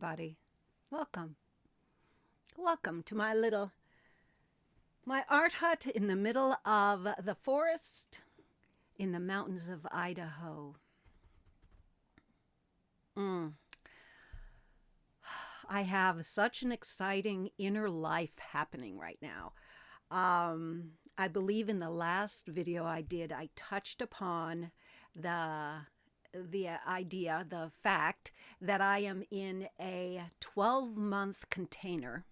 everybody. Welcome. Welcome to my art hut in the middle of the forest in the mountains of Idaho. I have such an exciting inner life happening right now. I believe in the last video I did, I touched upon the idea, the fact that I am in a 12-month container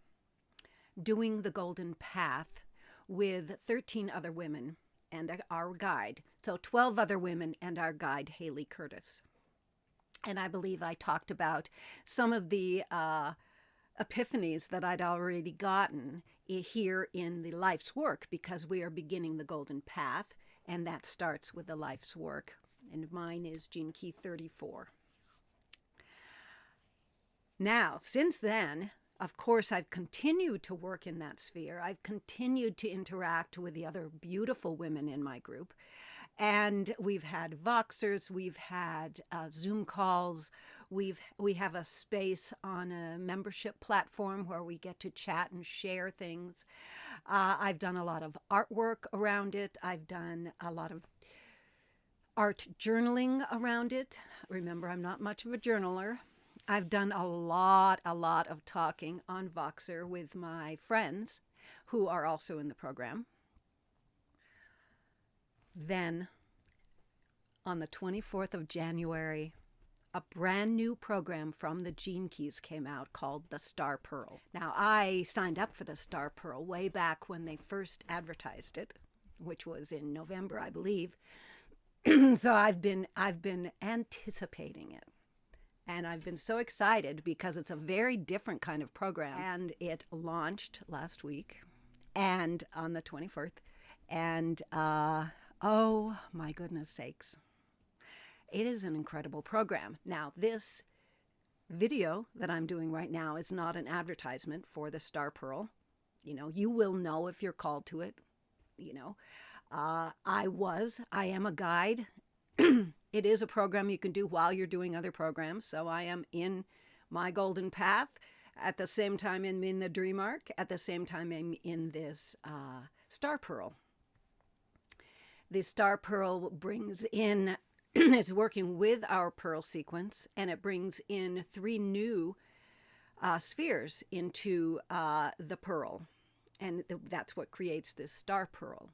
doing the Golden Path with 13 other women and our guide. So 12 other women and our guide, Haley Curtis. And I believe I talked about some of the epiphanies that I'd already gotten here in the life's work, because we are beginning the Golden Path, and that starts with the life's work. And mine is Gene Key 34. Now, since then, of course, I've continued to work in that sphere. I've continued to interact with the other beautiful women in my group. And we've had Voxers, we've had Zoom calls, we have a space on a membership platform where we get to chat and share things. I've done a lot of artwork around it. I've done a lot of art journaling around it. Remember, I'm not much of a journaler. I've done a lot of talking on Voxer with my friends who are also in the program. Then, on the 24th of January, a brand new program from the Gene Keys came out called the Star Pearl. Now, I signed up for the Star Pearl way back when they first advertised it, which was in November, I believe. So I've been anticipating it. And I've been so excited because it's a very different kind of program. And it launched last week and on the 24th. And oh my goodness sakes. It is an incredible program. Now, this video that I'm doing right now is not an advertisement for the Star Pearl. You will know if you're called to it. I am a guide. It is a program you can do while you're doing other programs. So I am in my Golden Path. At the same time, I'm in the Dream Arc. At the same time, I'm in this Star Pearl. The Star Pearl brings in, is working with our Pearl sequence, and it brings in 3 new spheres into the Pearl. And that's what creates this Star Pearl.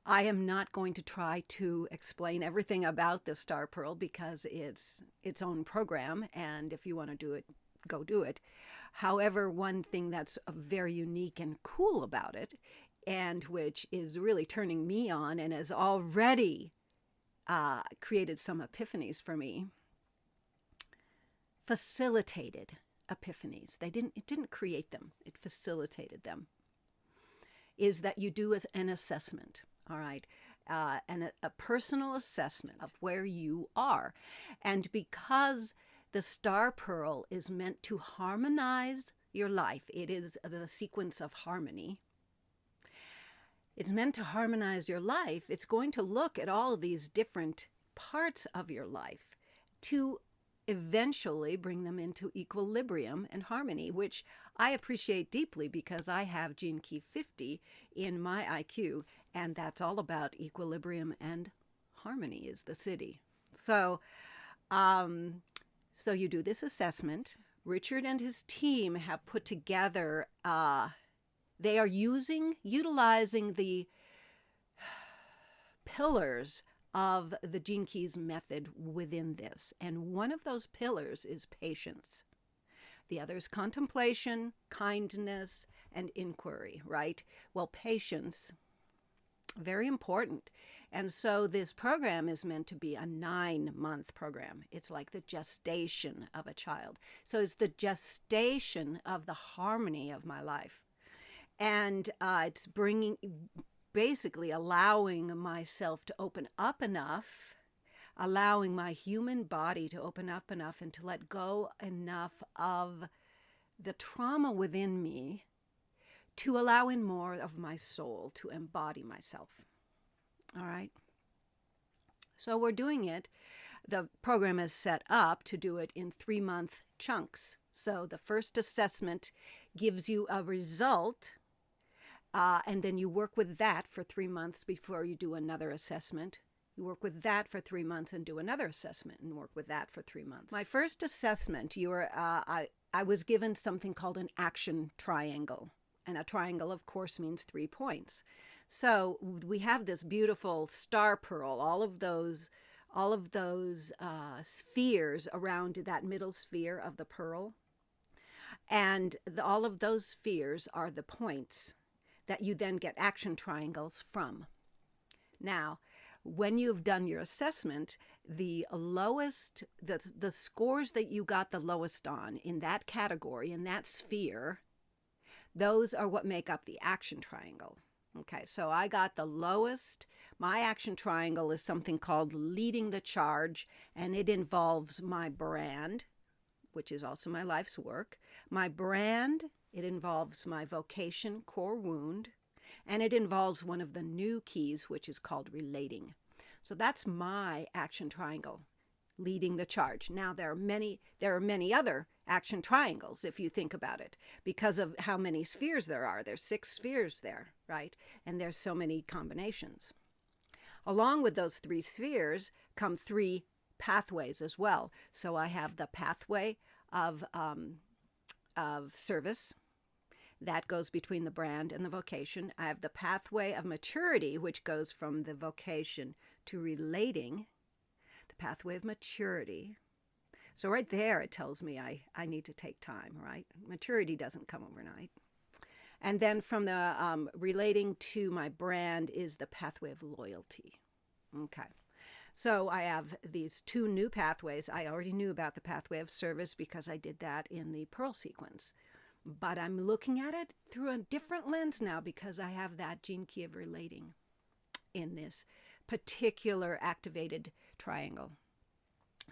I am not going to try to explain everything about the Star Pearl because it's its own program, and if you want to do it, go do it. However, one thing that's very unique and cool about it, and which is really turning me on and has already created some epiphanies for me, facilitated epiphanies. It didn't create them, it facilitated them, is that you do an assessment. All right, and a personal assessment of where you are. And because the Star Pearl is meant to harmonize your life, it is the sequence of harmony. It's meant to harmonize your life. It's going to look at all of these different parts of your life to eventually bring them into equilibrium and harmony, which I appreciate deeply because I have Gene Key 50 in my IQ, and that's all about equilibrium and harmony is the city. So you do this assessment. Richard and his team have put together, they are utilizing the pillars of the Gene Keys method within this. And one of those pillars is patience. The other is contemplation, kindness, and inquiry, right? Well, patience, very important. And so this program is meant to be a 9-month program. It's like the gestation of a child. So it's the gestation of the harmony of my life. And it's basically allowing myself to open up enough, allowing my human body to open up enough and to let go enough of the trauma within me to allow in more of my soul to embody myself. All right? So we're doing it. The program is set up to do it in 3-month chunks. So the first assessment gives you a result, and then you work with that for 3 months before you do another assessment. You work with that for 3 months and do another assessment and work with that for 3 months. My first assessment, I was given something called an action triangle. And a triangle, of course, means 3 points. So we have this beautiful star pearl, all of those spheres around that middle sphere of the pearl. And all of those spheres are the points that you then get action triangles from. Now, when you've done your assessment, the scores that you got the lowest on in that category, in that sphere, those are what make up the action triangle. Okay, so I got the lowest. My action triangle is something called leading the charge, and it involves my brand, which is also my life's work. My brand, it involves my vocation, core wound, and it involves one of the new keys, which is called relating. So that's my action triangle, leading the charge. Now, there are many other action triangles, if you think about it, because of how many spheres there are. There's 6 spheres there, right? And there's so many combinations. Along with those 3 spheres come 3 pathways as well. So I have the pathway of service. That goes between the brand and the vocation. I have the pathway of maturity, which goes from the vocation to relating. The pathway of maturity. So right there, it tells me I need to take time, right? Maturity doesn't come overnight. And then from the relating to my brand is the pathway of loyalty. Okay. So I have these 2 new pathways. I already knew about the pathway of service because I did that in the Pearl sequence. But I'm looking at it through a different lens now because I have that gene key of relating in this particular activated triangle.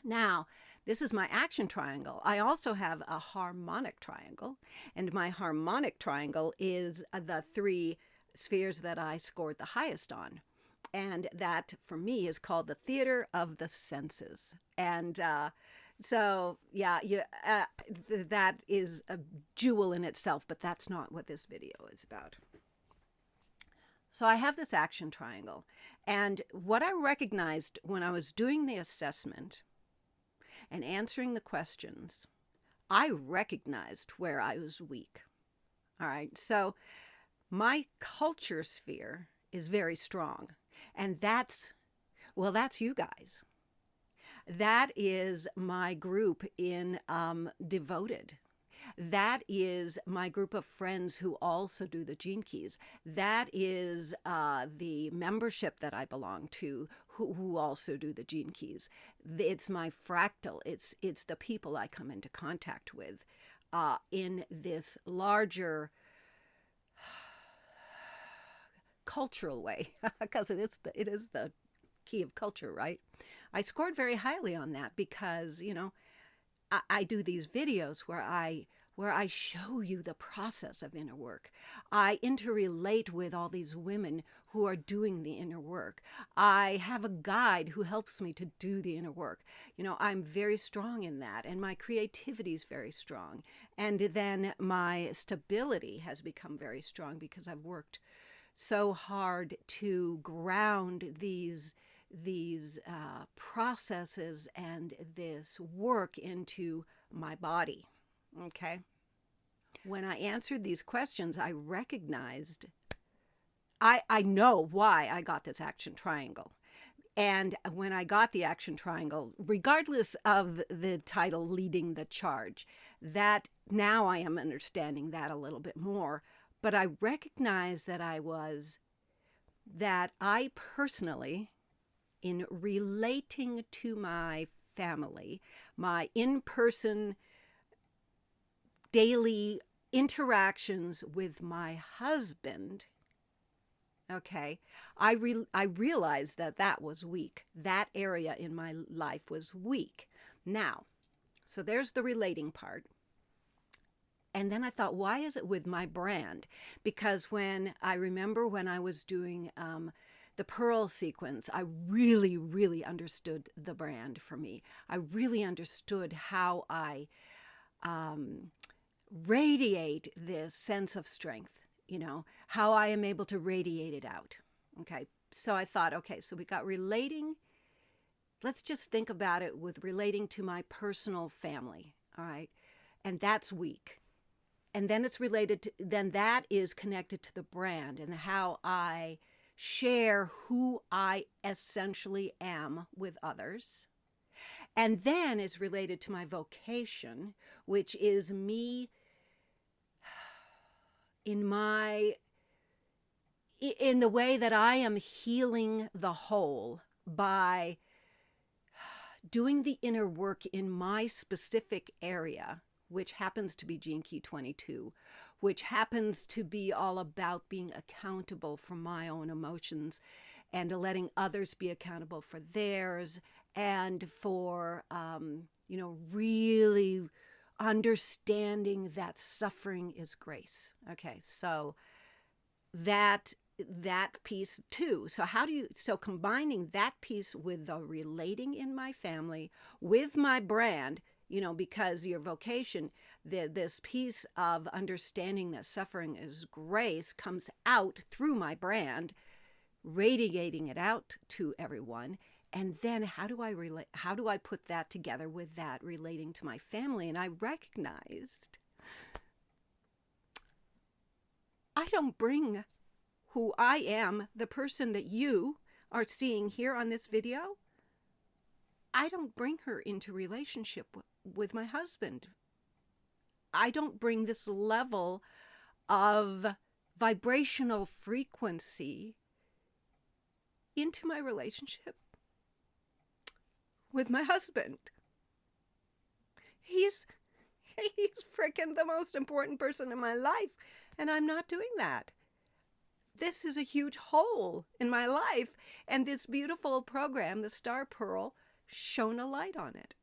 Now, this is my action triangle. I also have a harmonic triangle, and my harmonic triangle is the 3 spheres that I scored the highest on. And that, for me, is called the theater of the senses. And that is a jewel in itself, but that's not what this video is about. So I have this action triangle. And what I recognized when I was doing the assessment and answering the questions, I recognized where I was weak. All right, so my culture sphere is very strong. And that's you guys. That is my group in Devoted. That is my group of friends who also do the Gene Keys. That is the membership that I belong to who also do the Gene Keys. It's my fractal. It's the people I come into contact with in this larger cultural way, because it is the key of culture, right? I scored very highly on that because, I do these videos where I show you the process of inner work. I interrelate with all these women who are doing the inner work. I have a guide who helps me to do the inner work. I'm very strong in that, and my creativity is very strong. And then my stability has become very strong because I've worked so hard to ground these processes and this work into my body. Okay. When I answered these questions, I recognized, I know why I got this action triangle. And when I got the action triangle, regardless of the title, Leading the Charge, that now I am understanding that a little bit more. But I recognize that I personally, in relating to my family, my in-person daily interactions with my husband, okay, I realized that was weak. That area in my life was weak. Now, so there's the relating part. And then I thought, why is it with my brand? Because when I was doing the pearl sequence, I really, really understood the brand for me. I really understood how I radiate this sense of strength, how I am able to radiate it out. Okay, so I thought, okay, so we got relating. Let's just think about it with relating to my personal family, all right? And that's weak. And then it's related to, then that is connected to the brand and how I share who I essentially am with others. And then is related to my vocation, which is me in the way that I am healing the whole by doing the inner work in my specific area, which happens to be Gene Key 22, which happens to be all about being accountable for my own emotions and letting others be accountable for theirs, and for, really understanding that suffering is grace. Okay, so that piece too. So combining that piece with the relating in my family, with my brand, because your vocation, this piece of understanding that suffering is grace comes out through my brand, radiating it out to everyone. And then how do I put that together with that relating to my family? And I recognized I don't bring who I am, the person that you are seeing here on this video, I don't bring her into relationship with my husband. I don't bring this level of vibrational frequency into my relationship with my husband. He's freaking the most important person in my life, and I'm not doing that. This is a huge hole in my life, and this beautiful program, the Star Pearl, shone a light on it.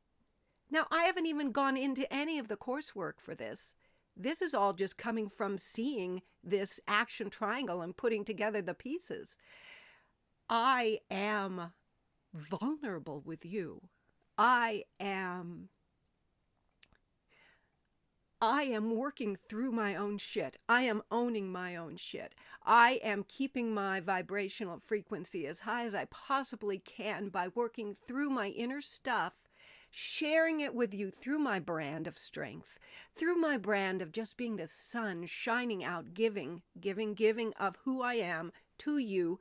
Now, I haven't even gone into any of the coursework for this. This is all just coming from seeing this action triangle and putting together the pieces. I am vulnerable with you. I am working through my own shit. I am owning my own shit. I am keeping my vibrational frequency as high as I possibly can by working through my inner stuff, sharing it with you through my brand of strength, through my brand of just being the sun shining out, giving of who I am to you.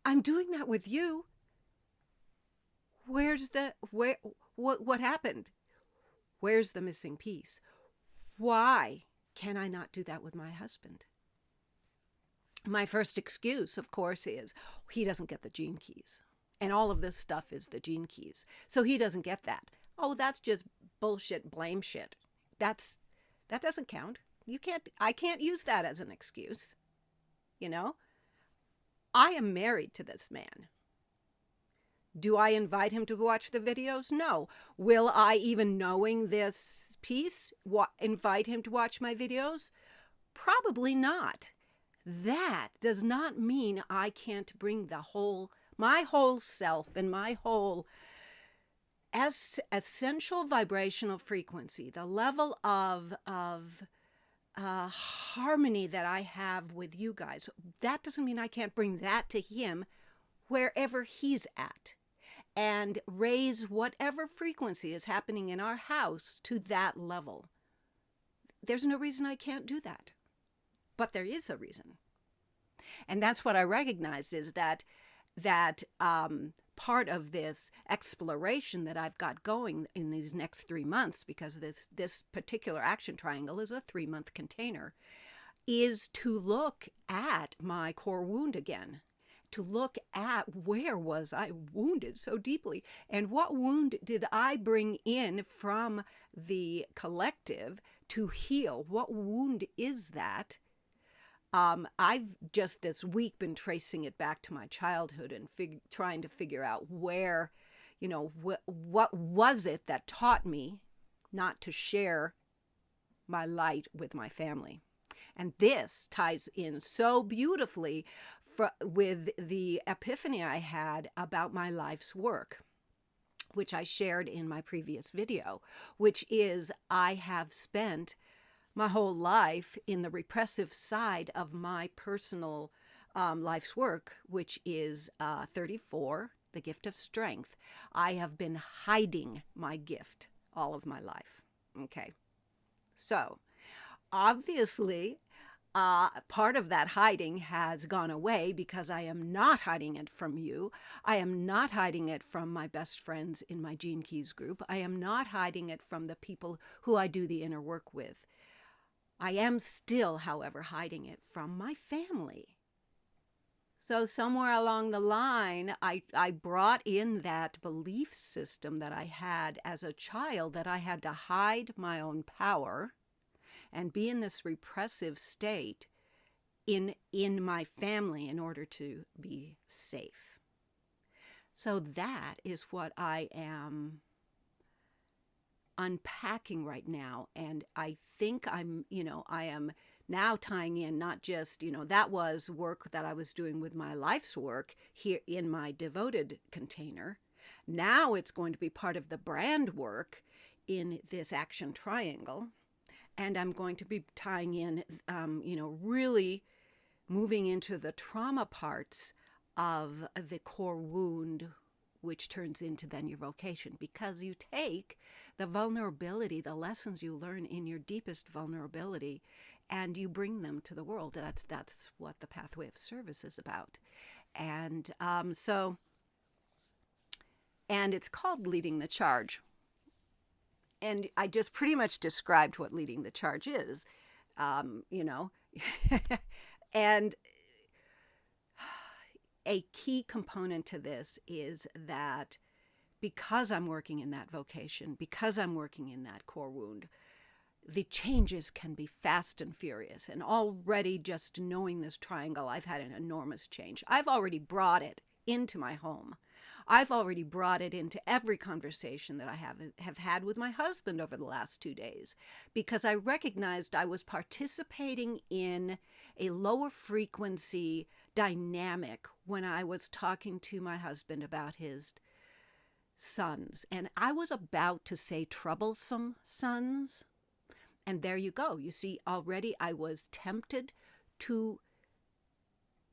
I'm doing that with you. What happened? Where's the missing piece? Why can I not do that with my husband? My first excuse, of course, is he doesn't get the gene keys. And all of this stuff is the gene keys. So he doesn't get that. Oh, that's just bullshit, blame shit. That doesn't count. I can't use that as an excuse. I am married to this man. Do I invite him to watch the videos? No. Will I, even knowing this piece, invite him to watch my videos? Probably not. That does not mean I can't bring my whole self and my whole essential vibrational frequency, the level of harmony that I have with you guys. That doesn't mean I can't bring that to him wherever he's at, and raise whatever frequency is happening in our house to that level. There's no reason I can't do that. But there is a reason. And that's what I recognize, is that part of this exploration that I've got going in these next 3 months, because this particular action triangle is a 3-month container, is to look at my core wound again. To look at where was I wounded so deeply, and what wound did I bring in from the collective to heal? What wound is that? I've just this week been tracing it back to my childhood and trying to figure out where, what was it that taught me not to share my light with my family. And this ties in so beautifully with the epiphany I had about my life's work, which I shared in my previous video, which is I have spent my whole life in the repressive side of my personal life's work, which is 34, the gift of strength. I have been hiding my gift all of my life. Okay. So, obviously, part of that hiding has gone away because I am not hiding it from you. I am not hiding it from my best friends in my Gene Keys group. I am not hiding it from the people who I do the inner work with. I am still, however, hiding it from my family. So somewhere along the line, I brought in that belief system that I had as a child, that I had to hide my own power and be in this repressive state in my family in order to be safe. So that is what I am unpacking right now. And I think I am now tying in not just, that was work that I was doing with my life's work here in my devoted container. Now it's going to be part of the brand work in this action triangle. And I'm going to be tying in, really moving into the trauma parts of the core wound, which turns into then your vocation, because you take the vulnerability, the lessons you learn in your deepest vulnerability, and you bring them to the world. That's what the pathway of service is about. And and it's called leading the charge. And I just pretty much described what leading the charge is, and a key component to this is that because I'm working in that vocation, because I'm working in that core wound, the changes can be fast and furious. And already just knowing this triangle, I've had an enormous change. I've already brought it into my home. I've already brought it into every conversation that I have had with my husband over the last 2 days, because I recognized I was participating in a lower frequency dynamic when I was talking to my husband about his sons. And I was about to say troublesome sons. And there you go. You see, already I was tempted to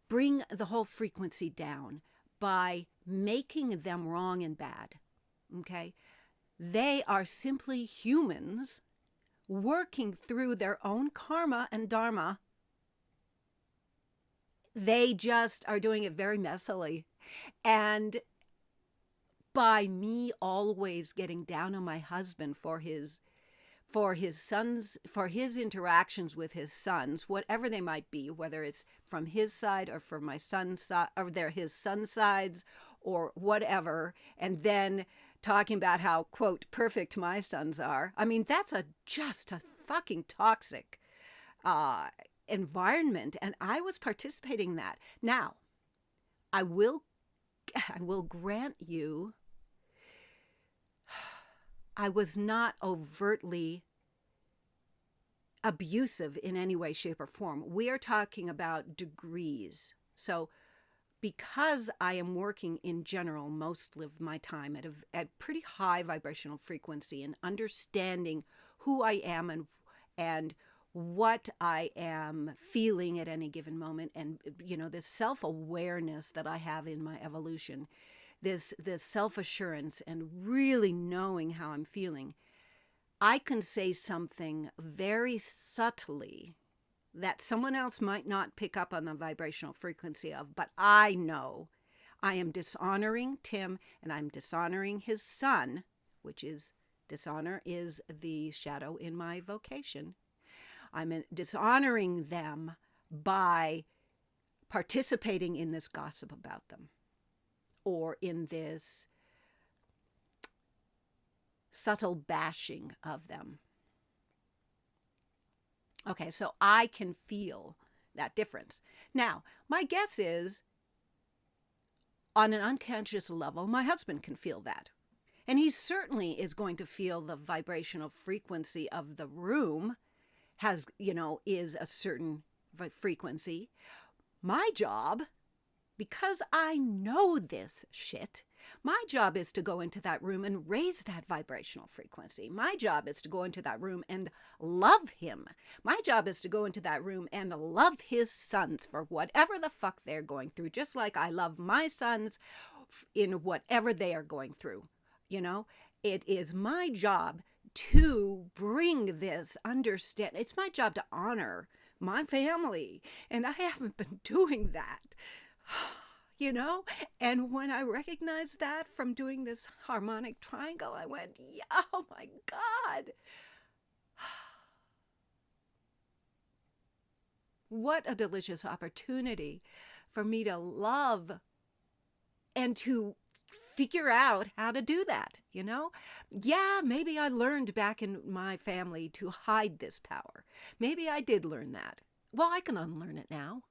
bring the whole frequency down by making them wrong and bad. Okay? They are simply humans working through their own karma and dharma. They just are doing it very messily. And by me always getting down on my husband for his sons, for his interactions with his sons, whatever they might be, whether it's from his side or from my son's side, or they're his son's sides or whatever, and then talking about how, quote, perfect my sons are. I mean, that's just a fucking toxic environment, and I was participating in that. Now, I will grant you, I was not overtly abusive in any way, shape, or form. We are talking about degrees. So because I am working in general most of my time at pretty high vibrational frequency and understanding who I am and what I am feeling at any given moment, and this self-awareness that I have in my evolution, this self-assurance and really knowing how I'm feeling, I can say something very subtly that someone else might not pick up on the vibrational frequency of, but I know I am dishonoring Tim and I'm dishonoring his son, which is, dishonor is the shadow in my vocation. I'm dishonoring them by participating in this gossip about them, or in this subtle bashing of them. Okay, so I can feel that difference. Now, my guess is, on an unconscious level, my husband can feel that. And he certainly is going to feel the vibrational frequency of the room is a certain frequency. My job because I know this shit, my job is to go into that room and raise that vibrational frequency. My job is to go into that room and love him. My job is to go into that room and love his sons for whatever the fuck they're going through, just like I love my sons in whatever they are going through. You know, it is my job to bring this understanding. It's my job to honor my family, and I haven't been doing that. You know, and when I recognized that from doing this harmonic triangle, I went, yeah, oh my God. What a delicious opportunity for me to love and to figure out how to do that, you know? Yeah, maybe I learned back in my family to hide this power. Maybe I did learn that. Well, I can unlearn it now.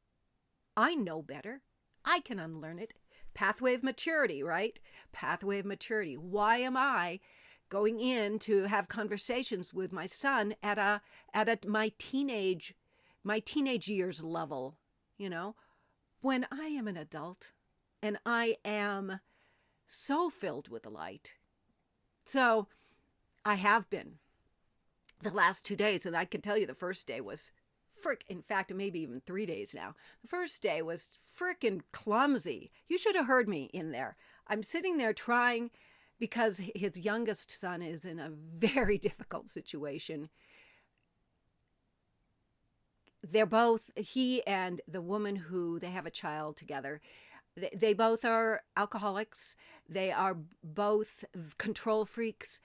I know better. I can unlearn it. Pathway of maturity, right? Pathway of maturity. Why am I going in to have conversations with my son at my teenage years level, you know, when I am an adult and I am so filled with the light. So I have been the last 2 days, and I can tell you the first day was in fact, maybe even 3 days now. The first day was frickin' clumsy. You should have heard me in there. I'm sitting there trying because his youngest son is in a very difficult situation. They're both, he and the woman who they have a child together, they both are alcoholics. They are both control freaks.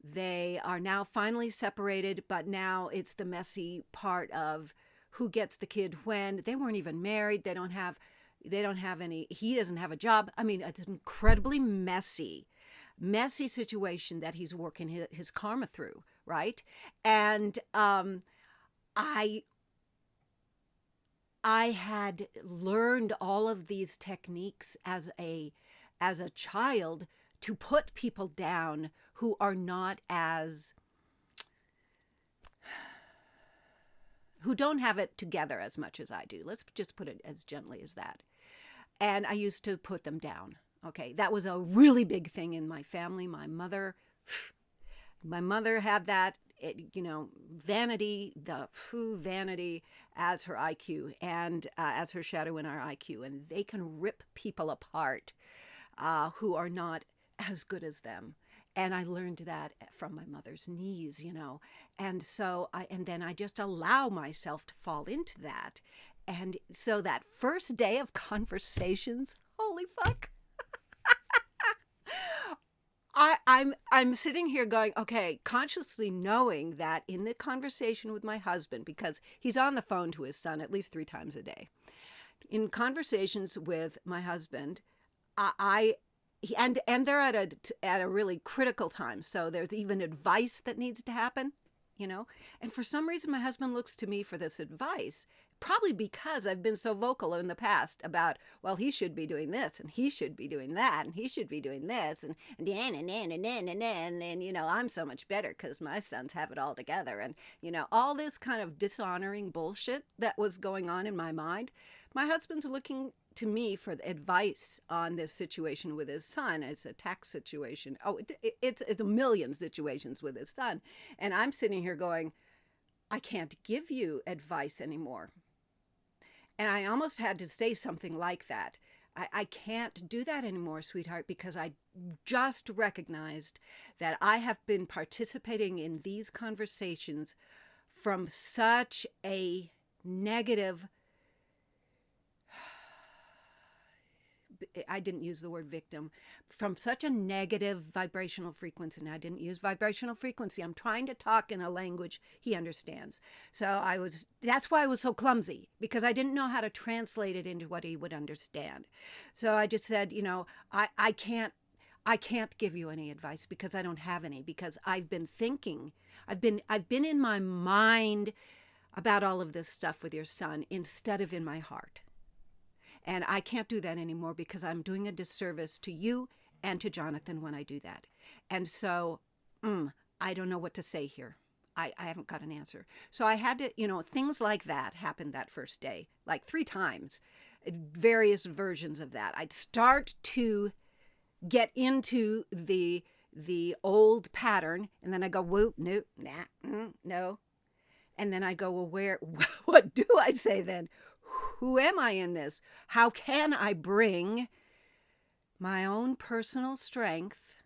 They are now finally separated, but now it's the messy part of who gets the kid when. They weren't even married. They don't have any, he doesn't have a job. I mean, it's an incredibly messy situation that he's working his karma through, right? And I had learned all of these techniques as a child to put people down who are not who don't have it together as much as I do. Let's just put it as gently as that. And I used to put them down. Okay, that was a really big thing in my family. My mother had that, vanity as her IQ and as her shadow in our IQ. And they can rip people apart who are not as good as them. And I learned that from my mother's knees, And so then I just allow myself to fall into that. And so that first day of conversations, holy fuck. I'm sitting here going, okay, consciously knowing that in the conversation with my husband, because he's on the phone to his son at least 3 times a day. In conversations with my husband, and they're at a really critical time. So there's even advice that needs to happen, And for some reason, my husband looks to me for this advice, probably because I've been so vocal in the past about, well, he should be doing this, and he should be doing that, and he should be doing this, and I'm so much better because my sons have it all together, and all this kind of dishonoring bullshit that was going on in my mind. My husband's looking to me for advice on this situation with his son. It's a tax situation. Oh, it's a million situations with his son. And I'm sitting here going, I can't give you advice anymore. And I almost had to say something like that. I can't do that anymore, sweetheart, because I just recognized that I have been participating in these conversations from such a negative, I didn't use the word victim, from such a negative vibrational frequency. And I didn't use vibrational frequency. I'm trying to talk in a language he understands. So that's why I was so clumsy, because I didn't know how to translate it into what he would understand. So I just said, I can't give you any advice because I don't have any, because I've been thinking, I've been in my mind about all of this stuff with your son instead of in my heart. And I can't do that anymore because I'm doing a disservice to you and to Jonathan when I do that. And so I don't know what to say here. I haven't got an answer. So I had to, things like that happened that first day, like 3 times. various versions of that. I'd start to get into the old pattern, and then I go, whoop, no, nah, no. And then I go, well, what do I say then? Who am I in this? How can I bring my own personal strength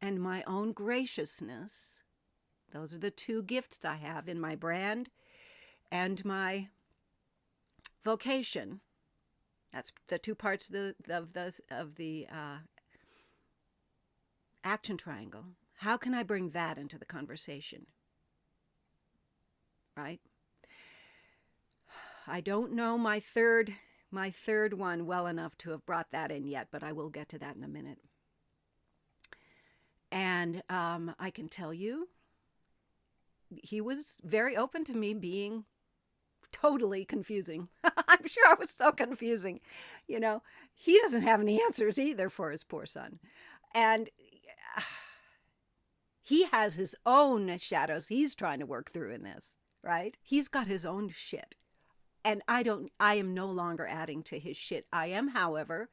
and my own graciousness? Those are the two gifts I have in my brand and my vocation. That's the two parts of the action triangle. How can I bring that into the conversation? Right? I don't know my third one well enough to have brought that in yet, but I will get to that in a minute. And I can tell you, he was very open to me being totally confusing. I'm sure I was so confusing. He doesn't have any answers either for his poor son. And he has his own shadows he's trying to work through in this, right? He's got his own shit. And I am no longer adding to his shit. I am, however,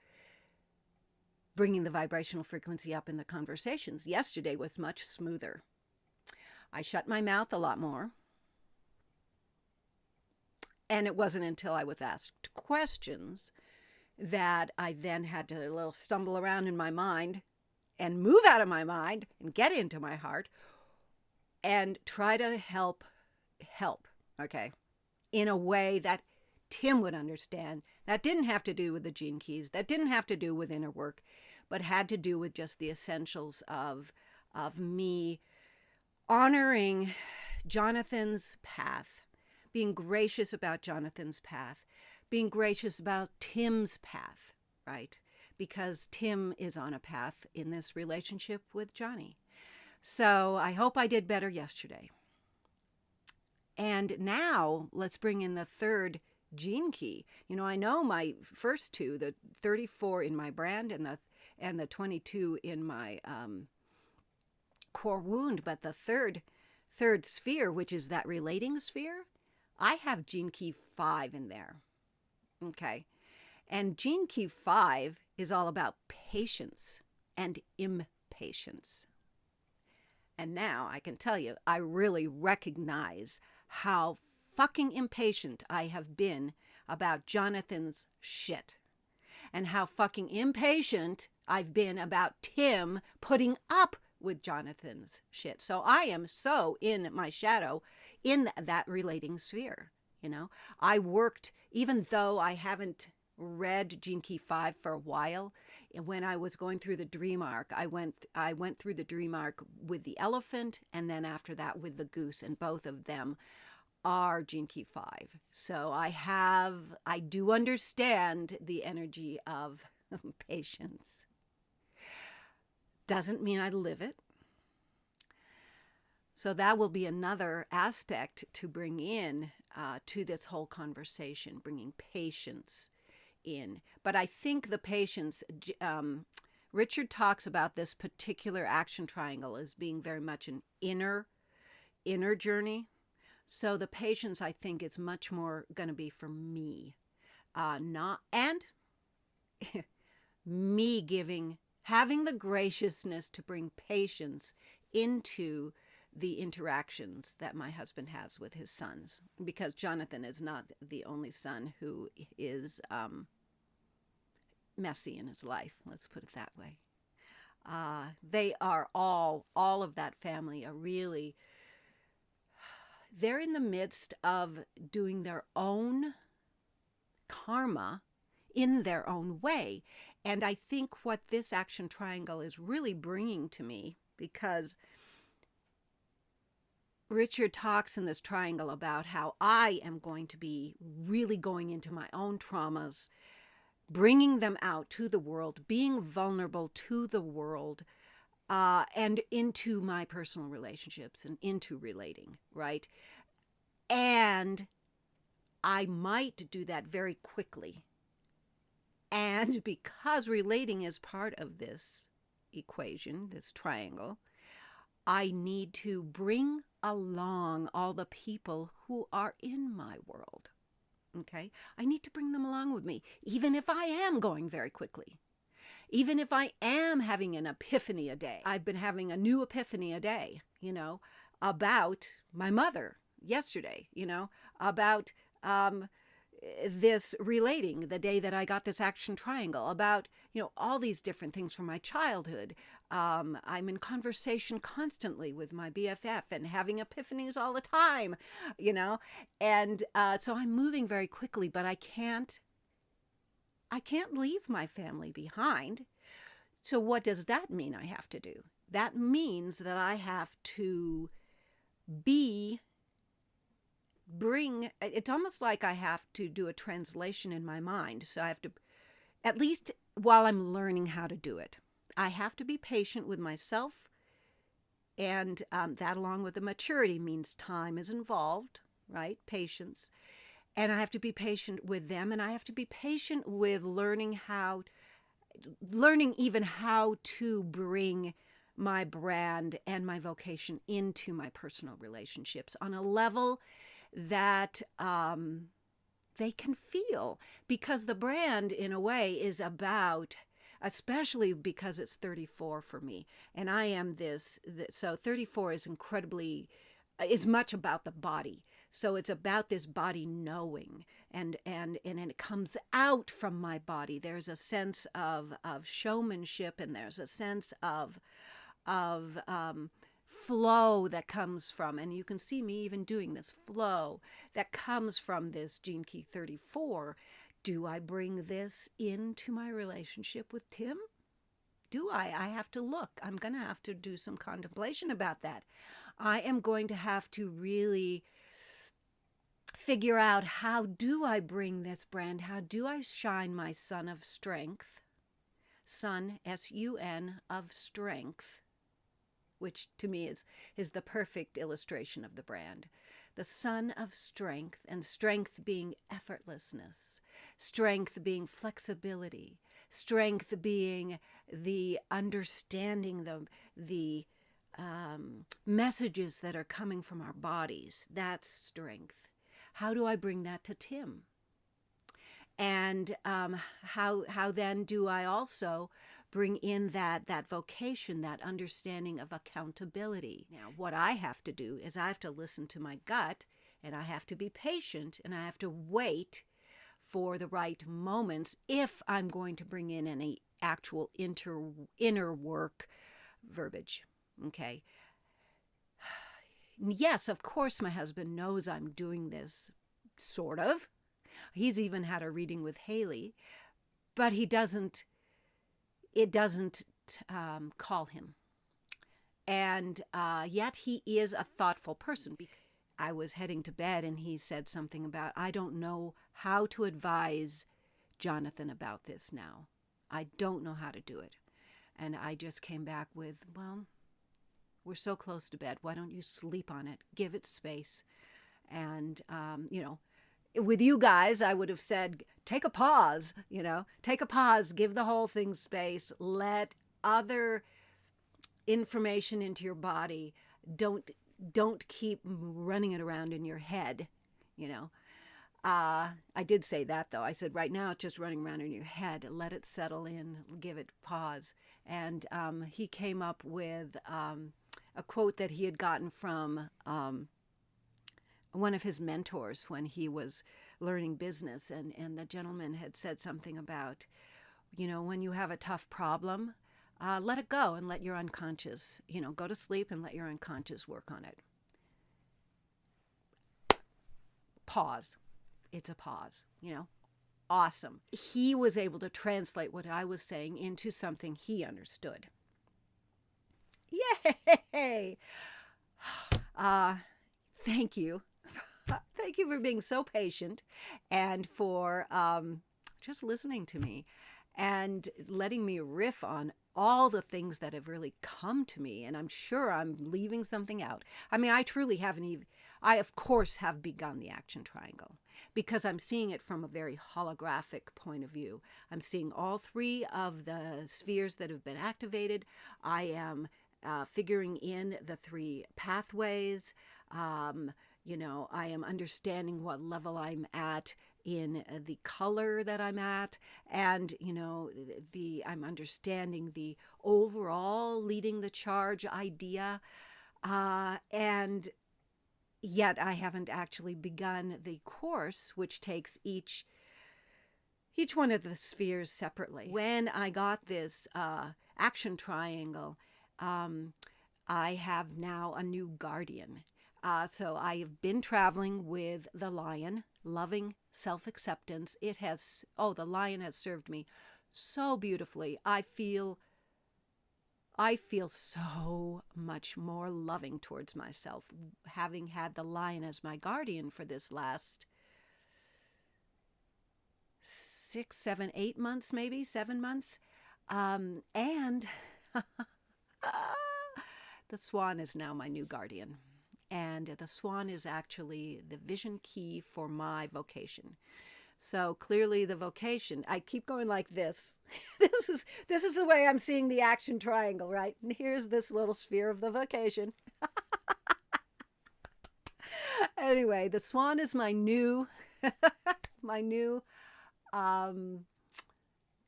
bringing the vibrational frequency up in the conversations. Yesterday was much smoother. I shut my mouth a lot more. And it wasn't until I was asked questions that I then had to a little stumble around in my mind and move out of my mind and get into my heart and try to help, okay, in a way that Tim would understand. That didn't have to do with the gene keys. That didn't have to do with inner work, but had to do with just the essentials of me honoring Jonathan's path, being gracious about Jonathan's path, being gracious about Tim's path, right? Because Tim is on a path in this relationship with Johnny. So I hope I did better yesterday. And now let's bring in the third gene key. I know my first two, the 34 in my brand and the 22 in my core wound, but the third sphere, which is that relating sphere, I have gene key 5 in there. Okay. And gene key 5 is all about patience and impatience. And now I can tell you, I really recognize how fucking impatient I have been about Jonathan's shit. And how fucking impatient I've been about Tim putting up with Jonathan's shit. So I am so in my shadow in that relating sphere. I worked, even though I haven't read Gene Key 5 for a while, when I was going through the dream arc, I went through the dream arc with the elephant and then after that with the goose, and both of them are Gene Key 5. So I do understand the energy of patience. Doesn't mean I live it. So that will be another aspect to bring in to this whole conversation, bringing patience in. But I think the patience, Richard talks about this particular action triangle as being very much an inner journey. So the patience, I think, is much more going to be for me, me having the graciousness to bring patience into the interactions that my husband has with his sons, because Jonathan is not the only son who is messy in his life. Let's put it that way. They are all of that family are really, they're in the midst of doing their own karma in their own way. And I think what this action triangle is really bringing to me, because Richard talks in this triangle about how I am going to be really going into my own traumas, bringing them out to the world, being vulnerable to the world, and into my personal relationships and into relating, right? And I might do that very quickly. And because relating is part of this equation, this triangle, I need to bring along all the people who are in my world. Okay? I need to bring them along with me, even if I am going very quickly. Even if I am having an epiphany a day. I've been having a new epiphany a day, about my mother yesterday, about this relating the day that I got this action triangle, about, all these different things from my childhood. I'm in conversation constantly with my BFF and having epiphanies all the time, and so I'm moving very quickly, but I can't leave my family behind. So what does that mean I have to do? That means that I have to it's almost like I have to do a translation in my mind. So I have to, at least while I'm learning how to do it, I have to be patient with myself. And that, along with the maturity, means time is involved, right? Patience. And I have to be patient with them, and I have to be patient with learning even how to bring my brand and my vocation into my personal relationships on a level that they can feel. Because the brand, in a way, is about, especially because it's 34 for me, and I am so 34 is much about the body. So it's about this body knowing, and it comes out from my body. There's a sense of showmanship, and there's a sense of flow that comes from, and you can see me even doing this flow that comes from this Gene Key 34. Do I bring this into my relationship with Tim? Do I? I have to look. I'm going to have to do some contemplation about that. I am going to have to really figure out, how do I bring this brand? How do I shine my sun of strength? Sun, S-U-N, of strength, which to me is the perfect illustration of the brand. The sun of strength, and strength being effortlessness, strength being flexibility, strength being the understanding, the messages that are coming from our bodies. That's strength. How do I bring that to Tim? And how then do I also bring in that vocation, that understanding of accountability? Now, what I have to do is I have to listen to my gut, and I have to be patient, and I have to wait for the right moments if I'm going to bring in any actual inner work verbiage. Okay. Yes, of course, my husband knows I'm doing this, sort of. He's even had a reading with Haley, but it doesn't call him. And yet he is a thoughtful person. I was heading to bed, and he said something about, I don't know how to advise Jonathan about this now. I don't know how to do it. And I just came back with, well, we're so close to bed. Why don't you sleep on it? Give it space. And, with you guys, I would have said, take a pause, take a pause, give the whole thing space, let other information into your body. Don't keep running it around in your head, I did say that, though. I said, right now it's just running around in your head. Let it settle in, give it pause. And he came up with a quote that he had gotten from one of his mentors when he was learning business. And the gentleman had said something about, when you have a tough problem, let it go and let your unconscious, go to sleep and let your unconscious work on it. Pause. It's a pause, Awesome. He was able to translate what I was saying into something he understood. Yay! Thank you. Thank you for being so patient, and for just listening to me and letting me riff on all the things that have really come to me. And I'm sure I'm leaving something out. I mean, I truly haven't even, I of course have begun the action triangle, because I'm seeing it from a very holographic point of view. I'm seeing all three of the spheres that have been activated. I am figuring in the three pathways. I am understanding what level I'm at in the color that I'm at, and I'm understanding the overall leading the charge idea, and yet I haven't actually begun the course, which takes each one of the spheres separately. When I got this action triangle, I have now a new guardian. So I have been traveling with the lion, loving self-acceptance. The lion has served me so beautifully. I feel so much more loving towards myself, having had the lion as my guardian for this last 6, 7, 8 months, maybe 7 months. And the swan is now my new guardian. And the swan is actually the vision key for my vocation. So clearly the vocation, I keep going like this. This is the way I'm seeing the action triangle, right? And here's this little sphere of the vocation. Anyway, the swan is my new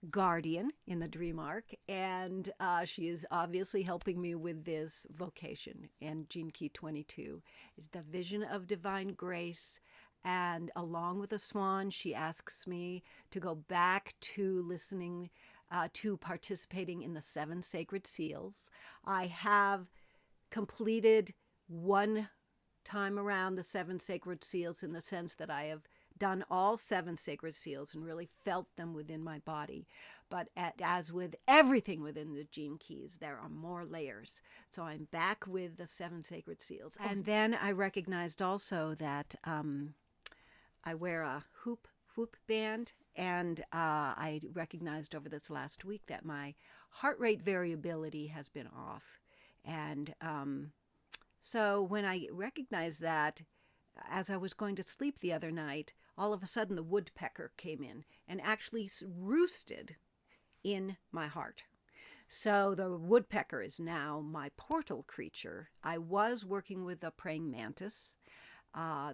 guardian in the dream arc, and she is obviously helping me with this vocation. And Gene Key 22 is the vision of divine grace, and along with the swan, she asks me to go back to listening to participating in the 7 sacred seals. I have completed one time around the 7 sacred seals, in the sense that I have done all 7 sacred seals and really felt them within my body. But as with everything within the Gene Keys, there are more layers. So I'm back with the 7 sacred seals. And then I recognized also that I wear a whoop band, and I recognized over this last week that my heart rate variability has been off. And so when I recognized that, as I was going to sleep the other night, all of a sudden the woodpecker came in and actually roosted in my heart. So the woodpecker is now my portal creature. I was working with a praying mantis, now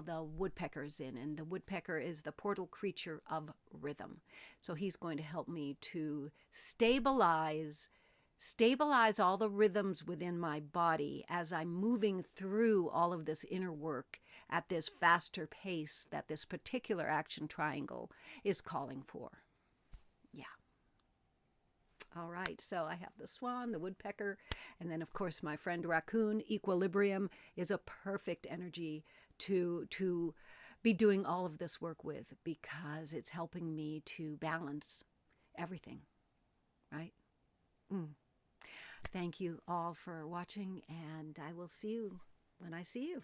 the woodpecker is in, and the woodpecker is the portal creature of rhythm. So he's going to help me to stabilize all the rhythms within my body as I'm moving through all of this inner work at this faster pace that this particular action triangle is calling for. Yeah. All right, so I have the swan, the woodpecker, and then of course my friend raccoon. Equilibrium is a perfect energy to be doing all of this work with, because it's helping me to balance everything, right? Thank you all for watching, and I will see you when I see you.